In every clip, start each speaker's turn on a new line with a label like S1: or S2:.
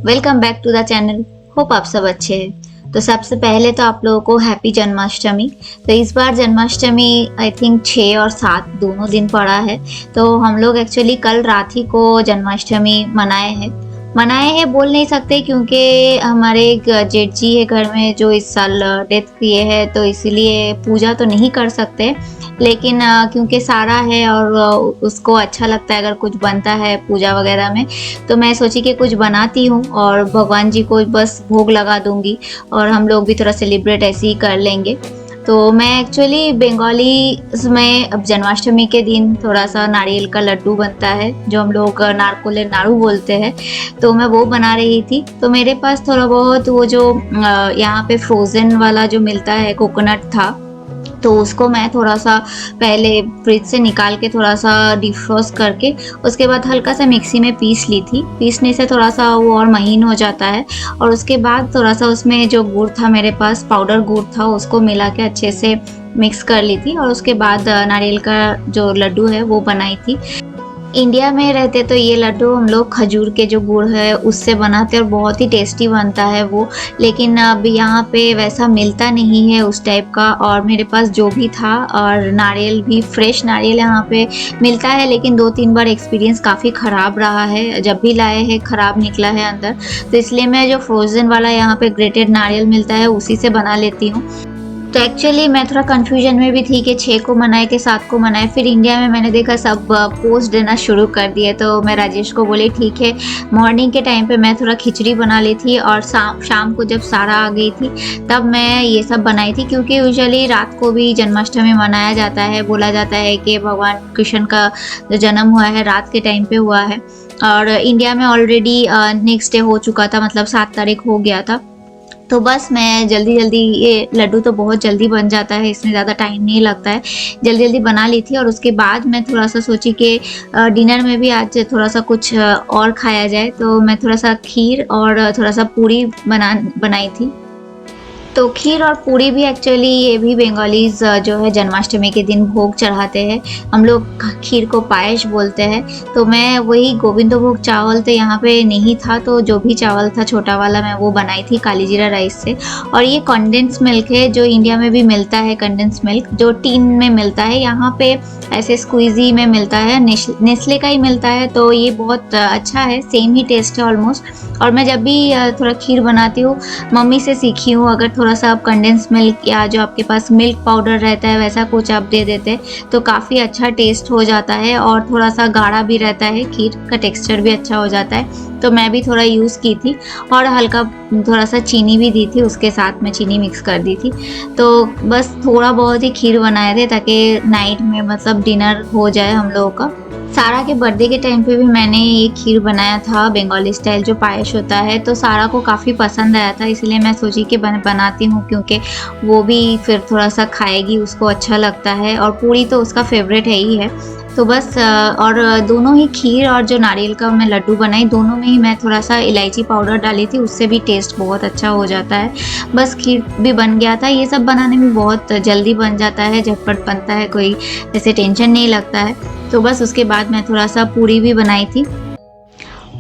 S1: Welcome back to the channel. Hope आप सब अच्छे हैं। तो सबसे पहले तो आप लोगों को हैप्पी जन्माष्टमी। तो इस बार जन्माष्टमी आई थिंक 6 और 7 दोनों दिन पड़ा है। तो हम लोग एक्चुअली कल रात ही को जन्माष्टमी मनाए हैं बोल नहीं सकते, क्योंकि हमारे एक जेठ जी है घर में जो इस साल डेथ किए हैं, तो इसीलिए पूजा तो नहीं कर सकते। लेकिन क्योंकि सारा है और उसको अच्छा लगता है अगर कुछ बनता है पूजा वगैरह में, तो मैं सोची कि कुछ बनाती हूँ और भगवान जी को बस भोग लगा दूंगी और हम लोग भी थोड़ा सेलिब्रेट ऐसे ही कर लेंगे। तो मैं एक्चुअली बंगाली में अब जन्माष्टमी के दिन थोड़ा सा नारियल का लड्डू बनता है जो हम लोग नारकोले नाड़ू बोलते हैं, तो मैं वो बना रही थी। तो मेरे पास थोड़ा बहुत वो जो यहाँ पे फ्रोज़न वाला जो मिलता है कोकोनट था, तो उसको मैं थोड़ा सा पहले फ्रिज से निकाल के थोड़ा सा डिफ्रोस्ट करके उसके बाद हल्का सा मिक्सी में पीस ली थी। पीसने से थोड़ा सा वो और महीन हो जाता है। और उसके बाद थोड़ा सा उसमें जो गुड़ था मेरे पास, पाउडर गुड़ था, उसको मिला के अच्छे से मिक्स कर ली थी और उसके बाद नारियल का जो लड्डू है वो बनाई थी। इंडिया में रहते तो ये लड्डू हम लोग खजूर के जो गुड़ है उससे बनाते और बहुत ही टेस्टी बनता है वो, लेकिन अब यहाँ पे वैसा मिलता नहीं है उस टाइप का। और मेरे पास जो भी था, और नारियल भी फ्रेश नारियल यहाँ पे मिलता है, लेकिन 2-3 बार एक्सपीरियंस काफ़ी ख़राब रहा है, जब भी लाए हैं ख़राब निकला है अंदर। तो इसलिए मैं जो फ्रोज़न वाला यहाँ पे ग्रेटेड नारियल मिलता है उसी से बना लेती हूँ। तो एक्चुअली मैं थोड़ा कंफ्यूजन में भी थी कि 6 को मनाए कि 7 को मनाए। फिर इंडिया में मैंने देखा सब पोस्ट देना शुरू कर दिए, तो मैं राजेश को बोली ठीक है। मॉर्निंग के टाइम पे मैं थोड़ा खिचड़ी बना ली थी और शाम को जब सारा आ गई थी तब मैं ये सब बनाई थी, क्योंकि यूजुअली रात को भी जन्माष्टमी मनाया जाता है। बोला जाता है कि भगवान कृष्ण का जो जन्म हुआ है रात के टाइम पे हुआ है। और इंडिया में ऑलरेडी नेक्स्ट डे हो चुका था, मतलब 7 तारीख हो गया था। तो बस मैं जल्दी ये लड्डू तो बहुत जल्दी बन जाता है, इसमें ज़्यादा टाइम नहीं लगता है, जल्दी बना ली थी। और उसके बाद मैं थोड़ा सा सोची कि डिनर में भी आज थोड़ा सा कुछ और खाया जाए, तो मैं थोड़ा सा खीर और थोड़ा सा पूरी बनाई थी। तो खीर और पूरी भी एक्चुअली ये भी बंगालीज जो है जन्माष्टमी के दिन भोग चढ़ाते हैं। हम लोग खीर को पायस बोलते हैं। तो मैं वही गोविंदभोग चावल तो यहाँ पे नहीं था, तो जो भी चावल था छोटा वाला मैं वो बनाई थी काली जीरा राइस से। और ये कंडेंस मिल्क है जो इंडिया में भी मिलता है, कंडेंस मिल्क जो टीन में मिलता है, यहाँ पे ऐसे स्क्वीजी में मिलता है, नेस्ले का ही मिलता है। तो ये बहुत अच्छा है, सेम ही टेस्ट है ऑलमोस्ट। और मैं जब भी थोड़ा खीर बनाती हूँ मम्मी से सीखी हूँ, अगर थोड़ा सा आप कंडेंस मिल्क या जो आपके पास मिल्क पाउडर रहता है वैसा कुछ आप दे देते तो काफ़ी अच्छा टेस्ट हो जाता है और थोड़ा सा गाढ़ा भी रहता है, खीर का टेक्सचर भी अच्छा हो जाता है। तो मैं भी थोड़ा यूज़ की थी और हल्का थोड़ा सा चीनी भी दी थी, उसके साथ में चीनी मिक्स कर दी थी। तो बस थोड़ा बहुत ही खीर बनाए थे ताकि नाइट में मतलब डिनर हो जाए हम लोगों का। सारा के बर्थडे के टाइम पे भी मैंने ये खीर बनाया था बंगाली स्टाइल जो पायस होता है, तो सारा को काफ़ी पसंद आया था, इसलिए मैं सोची कि बनाती हूँ, क्योंकि वो भी फिर थोड़ा सा खाएगी, उसको अच्छा लगता है। और पूरी तो उसका फेवरेट है ही है। तो बस और दोनों ही खीर और जो नारियल का मैं लड्डू बनाई, दोनों में ही मैं थोड़ा सा इलायची पाउडर डाली थी, उससे भी टेस्ट बहुत अच्छा हो जाता है। बस खीर भी बन गया था। ये सब बनाने में बहुत जल्दी बन जाता है, झटपट बनता है, कोई ऐसे टेंशन नहीं लगता है। तो बस उसके बाद मैं थोड़ा सा पूरी भी बनाई थी।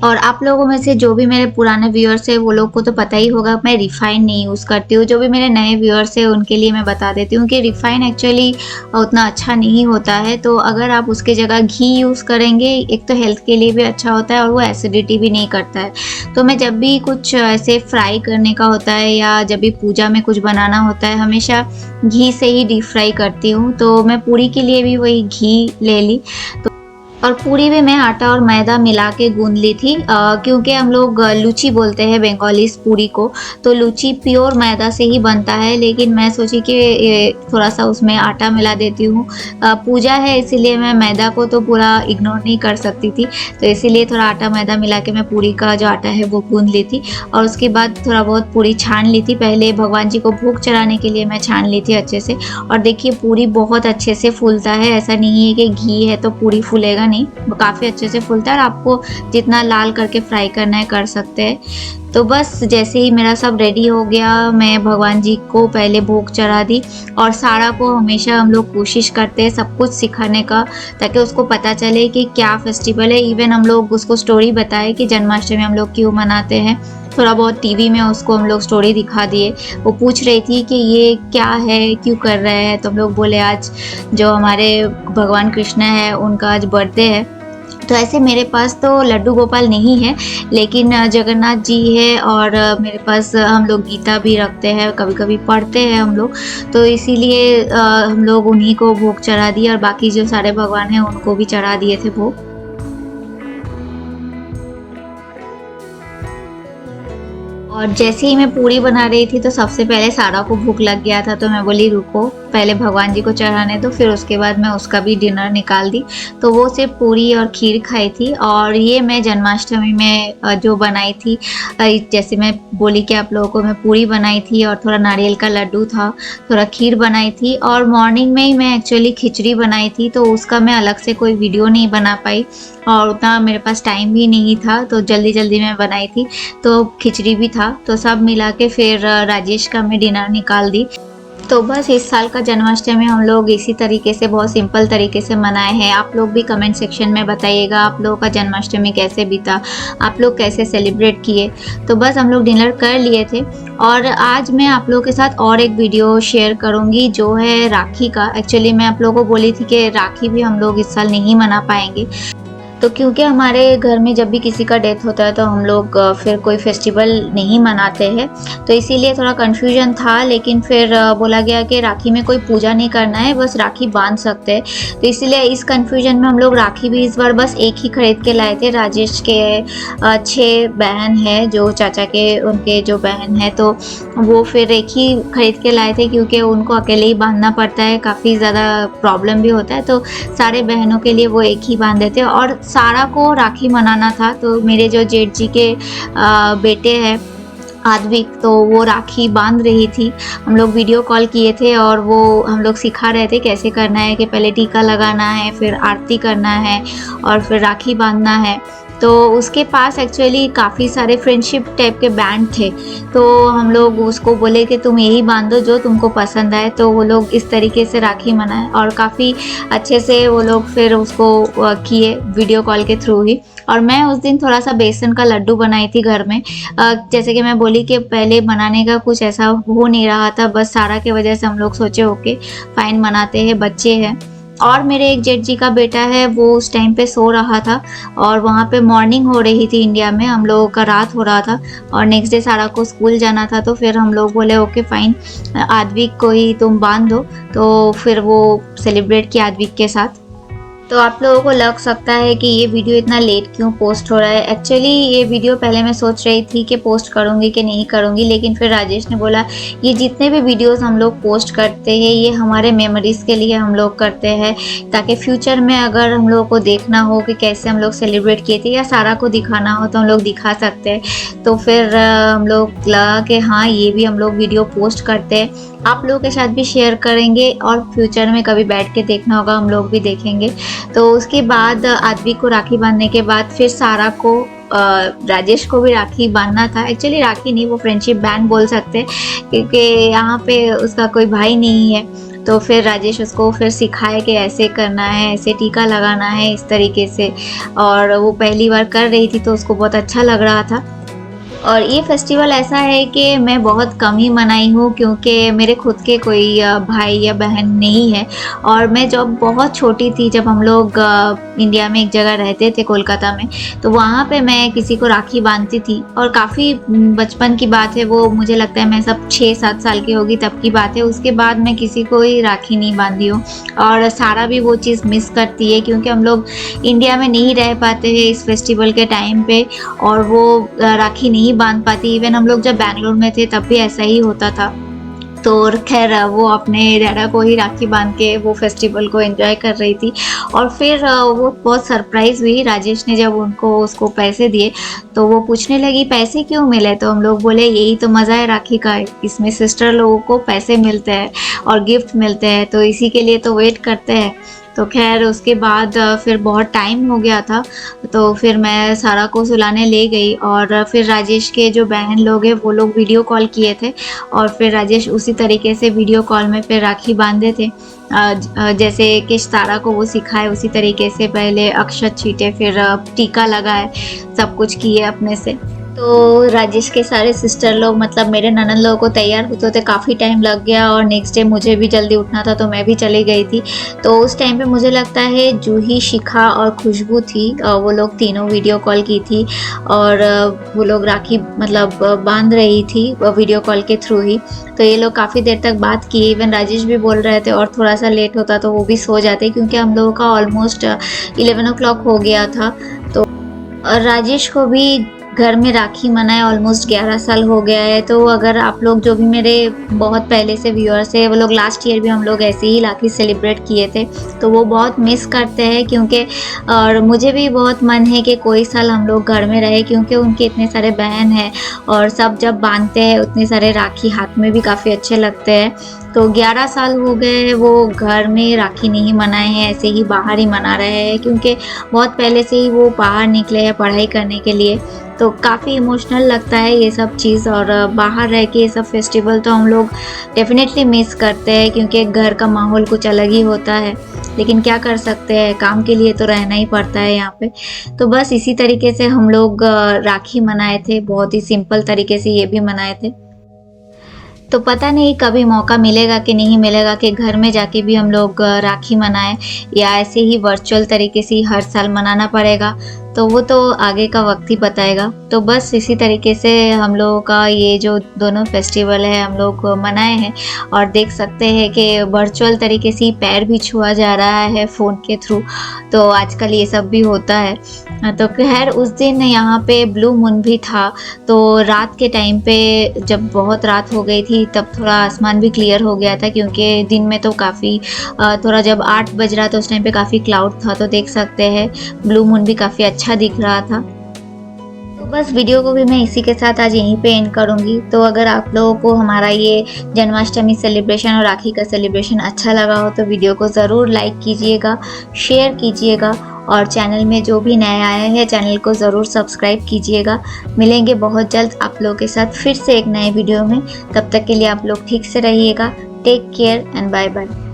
S1: और आप लोगों में से जो भी मेरे पुराने व्यूअर्स हैं वो लोग को तो पता ही होगा मैं रिफ़ाइन नहीं यूज़ करती हूँ। जो भी मेरे नए व्यूअर्स हैं उनके लिए मैं बता देती हूँ कि रिफ़ाइन एक्चुअली उतना अच्छा नहीं होता है। तो अगर आप उसके जगह घी यूज़ करेंगे, एक तो हेल्थ के लिए भी अच्छा होता है और वो एसिडिटी भी नहीं करता है। तो मैं जब भी कुछ ऐसे फ्राई करने का होता है या जब भी पूजा में कुछ बनाना होता है, हमेशा घी से ही डीप फ्राई करती हूँ। तो मैं पूरी के लिए भी वही घी ले ली। और पूरी में मैं आटा और मैदा मिला के गूंद ली थी, क्योंकि हम लोग लूची बोलते हैं बंगालीज पूरी को। तो लूची प्योर मैदा से ही बनता है, लेकिन मैं सोची कि थोड़ा सा उसमें आटा मिला देती हूँ। पूजा है इसीलिए मैं मैदा को तो पूरा इग्नोर नहीं कर सकती थी, तो इसीलिए थोड़ा आटा मैदा मिला के मैं पूरी का जो आटा है वो गूंद ली थी। और उसके बाद थोड़ा बहुत पूरी छान ली थी। पहले भगवान जी को भोग चढ़ाने के लिए मैं छान ली थी अच्छे से। और देखिए पूरी बहुत अच्छे से फूलता है, ऐसा नहीं है कि घी है तो पूरी फूलेगा नहीं, वो काफ़ी अच्छे से फूलता है। और आपको जितना लाल करके फ्राई करना है कर सकते हैं। तो बस जैसे ही मेरा सब रेडी हो गया, मैं भगवान जी को पहले भोग चढ़ा दी। और सारा को हमेशा हम लोग कोशिश करते हैं सब कुछ सिखाने का, ताकि उसको पता चले कि क्या फेस्टिवल है। इवन हम लोग उसको स्टोरी बताए कि जन्माष्टमी हम लोग क्यों मनाते हैं। थोड़ा बहुत टीवी में उसको हम लोग स्टोरी दिखा दिए। वो पूछ रही थी कि ये क्या है, क्यों कर रहे हैं, तो हम लोग बोले आज जो हमारे भगवान कृष्ण है उनका आज बर्थडे है। तो ऐसे मेरे पास तो लड्डू गोपाल नहीं है, लेकिन जगन्नाथ जी है और मेरे पास हम लोग गीता भी रखते हैं, कभी कभी पढ़ते हैं हम लोग, तो इसीलिए हम लोग उन्हीं को भोग चढ़ा दिए और बाकी जो सारे भगवान हैं उनको भी चढ़ा दिए थे भोग। और जैसे ही मैं पूरी बना रही थी तो सबसे पहले सारा को भूख लग गया था, तो मैं बोली रुको पहले भगवान जी को चढ़ाने दो, फिर उसके बाद मैं उसका भी डिनर निकाल दी। तो वो सिर्फ पूरी और खीर खाई थी। और ये मैं जन्माष्टमी में जो बनाई थी, जैसे मैं बोली कि आप लोगों को मैं पूरी बनाई थी और थोड़ा नारियल का लड्डू था, थोड़ा खीर बनाई थी, और मॉर्निंग में ही मैं एक्चुअली खिचड़ी बनाई थी, तो उसका मैं अलग से कोई वीडियो नहीं बना पाई और उतना मेरे पास टाइम भी नहीं था, तो जल्दी जल्दी में बनाई थी, तो खिचड़ी भी था, तो सब मिला के फिर राजेश का मैं डिनर निकाल दी। तो बस इस साल का जन्माष्टमी हम लोग इसी तरीके से बहुत सिंपल तरीके से मनाए हैं। आप लोग भी कमेंट सेक्शन में बताइएगा आप लोगों का जन्माष्टमी कैसे बीता, आप लोग कैसे सेलिब्रेट किए। तो बस हम लोग डिनर कर लिए थे और आज मैं आप लोगों के साथ और एक वीडियो शेयर करूंगी जो है राखी का। एक्चुअली मैं आप लोगों को बोली थी कि राखी भी हम लोग इस साल नहीं मना पाएंगे, तो क्योंकि हमारे घर में जब भी किसी का डेथ होता है तो हम लोग फिर कोई फेस्टिवल नहीं मनाते हैं, तो इसीलिए थोड़ा कन्फ्यूजन था। लेकिन फिर बोला गया कि राखी में कोई पूजा नहीं करना है, बस राखी बांध सकते हैं, तो इसीलिए इस कन्फ्यूजन में हम लोग राखी भी इस बार बस एक ही खरीद के लाए थे। राजेश के 6 बहन है, जो चाचा के उनके जो बहन है, तो वो फिर एक ही खरीद के लाए थे क्योंकि उनको अकेले ही बांधना पड़ता है, काफ़ी ज़्यादा प्रॉब्लम भी होता है, तो सारे बहनों के लिए वो एक ही बांध देते। और सारा को राखी मनाना था, तो मेरे जो जेठ जी के बेटे हैं आद्विक, तो वो राखी बांध रही थी। हम लोग वीडियो कॉल किए थे और वो हम लोग सिखा रहे थे कैसे करना है, कि पहले टीका लगाना है, फिर आरती करना है और फिर राखी बांधना है। तो उसके पास एक्चुअली काफ़ी सारे फ्रेंडशिप टाइप के बैंड थे, तो हम लोग उसको बोले कि तुम यही बांधो जो तुमको पसंद आए, तो वो लोग इस तरीके से राखी मनाए और काफ़ी अच्छे से वो लोग फिर उसको किए वीडियो कॉल के थ्रू ही। और मैं उस दिन थोड़ा सा बेसन का लड्डू बनाई थी घर में, जैसे कि मैं बोली कि पहले बनाने का कुछ ऐसा हो नहीं रहा था, बस सारा के वजह से हम लोग सोचे ओके फाइन मनाते हैं, बच्चे हैं। और मेरे एक जेठ जी का बेटा है, वो उस टाइम पे सो रहा था और वहाँ पे मॉर्निंग हो रही थी इंडिया में, हम लोगों का रात हो रहा था और नेक्स्ट डे सारा को स्कूल जाना था, तो फिर हम लोग बोले ओके फाइन आद्विक को ही तुम बांध दो, तो फिर वो सेलिब्रेट किया आद्विक के साथ। तो आप लोगों को लग सकता है कि ये वीडियो इतना लेट क्यों पोस्ट हो रहा है। एक्चुअली ये वीडियो पहले मैं सोच रही थी कि पोस्ट करूँगी कि नहीं करूँगी, लेकिन फिर राजेश ने बोला ये जितने भी वीडियोस हम लोग पोस्ट करते हैं ये हमारे मेमोरीज़ के लिए हम लोग करते हैं, ताकि फ्यूचर में अगर हम लोगों को देखना हो कि कैसे हम लोग सेलिब्रेट किए थे या सारा को दिखाना हो तो हम लोग दिखा सकते हैं। तो फिर हम लोग लगा कि हाँ ये भी हम लोग वीडियो पोस्ट करते हैं, आप लोगों के साथ भी शेयर करेंगे और फ्यूचर में कभी बैठ के देखना होगा हम लोग भी देखेंगे। तो उसके बाद आद्विक को राखी बांधने के बाद फिर सारा को राजेश को भी राखी बांधना था। एक्चुअली राखी नहीं, वो फ्रेंडशिप बैंड बोल सकते हैं, क्योंकि यहाँ पे उसका कोई भाई नहीं है। तो फिर राजेश उसको फिर सिखाए कि ऐसे करना है, ऐसे टीका लगाना है, इस तरीके से, और वो पहली बार कर रही थी तो उसको बहुत अच्छा लग रहा था। और ये फेस्टिवल ऐसा है कि मैं बहुत कम ही मनाई हूँ, क्योंकि मेरे खुद के कोई भाई या बहन नहीं है। और मैं जब बहुत छोटी थी, जब हम लोग इंडिया में एक जगह रहते थे कोलकाता में, तो वहाँ पे मैं किसी को राखी बांधती थी, और काफ़ी बचपन की बात है वो, मुझे लगता है मैं सब 6-7 साल की होगी तब की बात है। उसके बाद मैं किसी को ही राखी नहीं बांधी हूँ, और सारा भी वो चीज़ मिस करती है, क्योंकि हम लोग इंडिया में नहीं रह पाते हैं इस फेस्टिवल के टाइम पे, और वो राखी नहीं बांध पाती। इवन हम लोग जब बैंगलोर में थे तब भी ऐसा ही होता था। तो खैर वो अपने डैडा को ही राखी बांध के वो फेस्टिवल को एंजॉय कर रही थी। और फिर वो बहुत सरप्राइज हुई, राजेश ने जब उसको पैसे दिए तो वो पूछने लगी पैसे क्यों मिले, तो हम लोग बोले यही तो मज़ा है राखी का, इसमें सिस्टर लोगों को पैसे मिलते हैं और गिफ्ट मिलते हैं, तो इसी के लिए तो वेट करते हैं। तो खैर उसके बाद फिर बहुत टाइम हो गया था, तो फिर मैं सारा को सुलाने ले गई, और फिर राजेश के जो बहन लोग हैं वो लोग वीडियो कॉल किए थे, और फिर राजेश उसी तरीके से वीडियो कॉल में फिर राखी बांधे थे, जैसे कि सारा को वो सिखाए उसी तरीके से, पहले अक्षत छीटे, फिर टीका लगाए, सब कुछ किए अपने से। तो राजेश के सारे सिस्टर लोग मतलब मेरे ननद लोगों को तैयार होते होते काफ़ी टाइम लग गया और नेक्स्ट डे मुझे भी जल्दी उठना था तो मैं भी चली गई थी। तो उस टाइम पे मुझे लगता है जूही, शिखा और खुशबू थी, वो लोग तीनों वीडियो कॉल की थी और वो लोग राखी मतलब बांध रही थी वीडियो कॉल के थ्रू ही। तो ये लोग काफ़ी देर तक बात किए, इवन राजेश भी बोल रहे थे और थोड़ा सा लेट होता तो वो भी सो जाते क्योंकि हम लोगों का ऑलमोस्ट 11 o'clock हो गया था। तो और राजेश को भी घर में राखी मनाए ऑलमोस्ट 11 साल हो गया है। तो अगर आप लोग जो भी मेरे बहुत पहले से व्यूअर्स है वो लोग लास्ट ईयर भी हम लोग ऐसे ही राखी सेलिब्रेट किए थे, तो वो बहुत मिस करते हैं क्योंकि और मुझे भी बहुत मन है कि कोई साल हम लोग घर में रहे क्योंकि उनके इतने सारे बहन हैं और सब जब बांधते हैं उतने सारे राखी हाथ में भी काफ़ी अच्छे लगते हैं। तो 11 साल हो गए वो घर में राखी नहीं मनाए हैं, ऐसे ही बाहर ही मना रहे हैं क्योंकि बहुत पहले से ही वो बाहर निकले हैं पढ़ाई करने के लिए। तो काफ़ी इमोशनल लगता है ये सब चीज़ और बाहर रह के ये सब फेस्टिवल तो हम लोग डेफिनेटली मिस करते हैं क्योंकि घर का माहौल कुछ अलग ही होता है, लेकिन क्या कर सकते हैं, काम के लिए तो रहना ही पड़ता है यहाँ पे। तो बस इसी तरीके से हम लोग राखी मनाए थे, बहुत ही सिंपल तरीके से ये भी मनाए थे। तो पता नहीं कभी मौका मिलेगा कि नहीं मिलेगा कि घर में जाके भी हम लोग राखी मनाएं या ऐसे ही वर्चुअल तरीके से ही हर साल मनाना पड़ेगा, तो वो तो आगे का वक्त ही बताएगा। तो बस इसी तरीके से हम लोगों का ये जो दोनों फेस्टिवल है हम लोग मनाए हैं और देख सकते हैं कि वर्चुअल तरीके से ही पैर भी छुआ जा रहा है फ़ोन के थ्रू, तो आजकल ये सब भी होता है। तो खैर उस दिन यहाँ पे ब्लू मून भी था, तो रात के टाइम पे जब बहुत रात हो गई थी तब थोड़ा आसमान भी क्लियर हो गया था क्योंकि दिन में तो काफ़ी थोड़ा जब 8 बज रहा था उस टाइम पे काफ़ी क्लाउड था, तो देख सकते हैं ब्लू मून भी काफ़ी अच्छा दिख रहा था। तो बस वीडियो को भी मैं इसी के साथ आज यहीं पे एंड करूँगी। तो अगर आप लोगों को हमारा ये जन्माष्टमी सेलिब्रेशन और राखी का सेलिब्रेशन अच्छा लगा हो तो वीडियो को ज़रूर लाइक कीजिएगा, शेयर कीजिएगा और चैनल में जो भी नया आया है चैनल को ज़रूर सब्सक्राइब कीजिएगा। मिलेंगे बहुत जल्द आप लोगों के साथ फिर से एक नए वीडियो में, तब तक के लिए आप लोग ठीक से रहिएगा। Take care and bye bye.